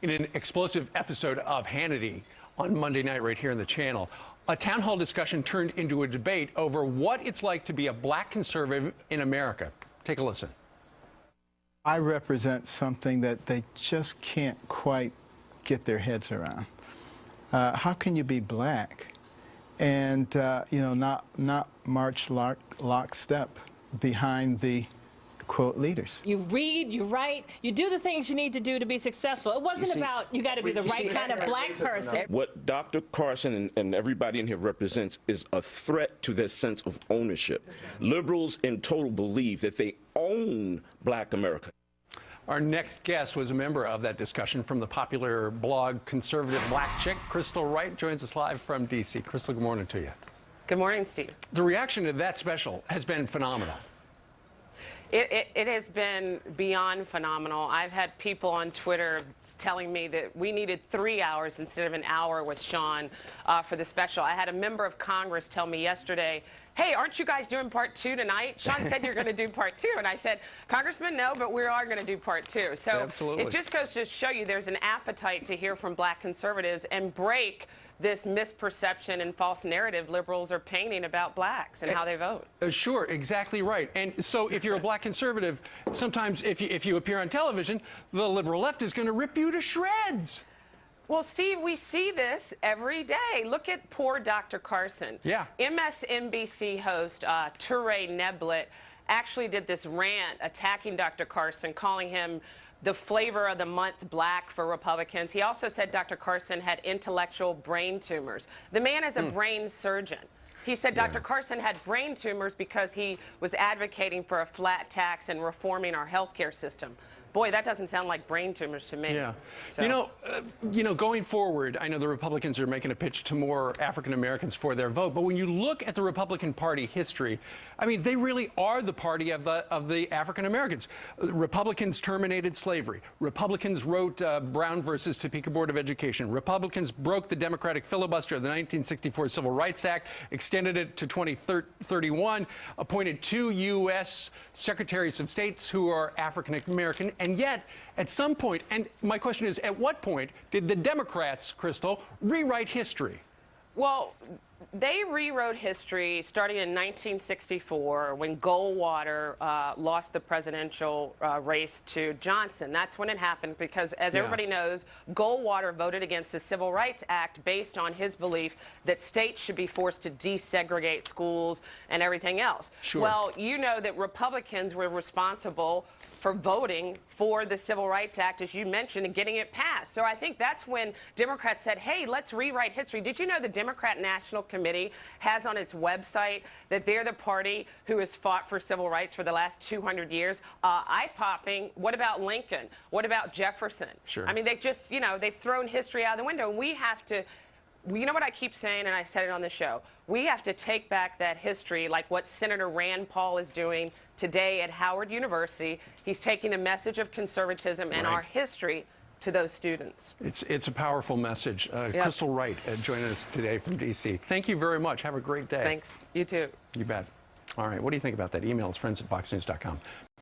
In an explosive episode of Hannity on Monday night right here on the channel, a town hall discussion turned into a debate over what it's like to be a black conservative in America. Take a listen. I represent something that they just can't quite get their heads around. How can you be black and not march lockstep behind the quote leaders? You read, you write, you do the things you need to do to be successful. It wasn't about you got to be the right kind of black person. What Dr. Carson and everybody in here represents is a threat to their sense of ownership. Liberals in total believe that they own black America. Our next guest was a member of that discussion from the popular blog Conservative Black Chick. Crystal Wright joins us live from D.C. Crystal, good morning to you. Good morning, Steve. The reaction to that special has been phenomenal. It has been beyond phenomenal. I've had people on Twitter telling me that we needed 3 hours instead of an hour with Sean for the special. I had a member of Congress tell me yesterday, hey, aren't you guys doing part 2 tonight? Sean said you're going to do part 2. And I said, Congressman, no, but we are going to do part 2. So absolutely. It just goes to show you there's an appetite to hear from black conservatives and break this misperception and false narrative liberals are painting about blacks and how they vote. Sure, exactly right. And so if you're a black conservative, sometimes if you appear on television, the liberal left is going to rip you to shreds. Well, Steve, we see this every day. Look at poor Dr. Carson. Yeah. MSNBC host Toure Neblett actually did this rant attacking Dr. Carson, calling him the flavor of the month black for Republicans. He also said Dr. Carson had intellectual brain tumors. The man is a brain surgeon. He said Dr. Carson had brain tumors because he was advocating for a flat tax and reforming our healthcare system. Boy, that doesn't sound like brain tumors to me. Yeah. So. Going forward, I know the Republicans are making a pitch to more African Americans for their vote, but when you look at the Republican Party history, I mean, they really are the party of the African Americans. Republicans terminated slavery. Republicans wrote Brown versus Topeka Board of Education. Republicans broke the Democratic filibuster of the 1964 Civil Rights Act, extended it to 2031, appointed 2 U.S. Secretaries of States who are African American. And yet, at some point, and my question is, at what point did the Democrats, Crystal, rewrite history? Well, they rewrote history starting in 1964 when Goldwater lost the presidential race to Johnson. That's when it happened because, as everybody knows, Goldwater voted against the Civil Rights Act based on his belief that states should be forced to desegregate schools and everything else. Sure. Well, you know that Republicans were responsible for voting for the Civil Rights Act, as you mentioned, and getting it passed. So I think that's when Democrats said, hey, let's rewrite history. Did you know the Democrat National Committee has on its website that they're the party who has fought for civil rights for the last 200 years? Eye-popping. What about Lincoln? What about Jefferson? Sure. I mean, they just, they've thrown history out the window. And we have to, you know what I keep saying, and I said it on the show, we have to take back that history like what Senator Rand Paul is doing today at Howard University. He's taking the message of conservatism and our history to those students. It's a powerful message. Crystal Wright joining us today from D.C. Thank you very much. Have a great day. Thanks. You too. You bet. All right. What do you think about that? Email us, friends@foxnews.com.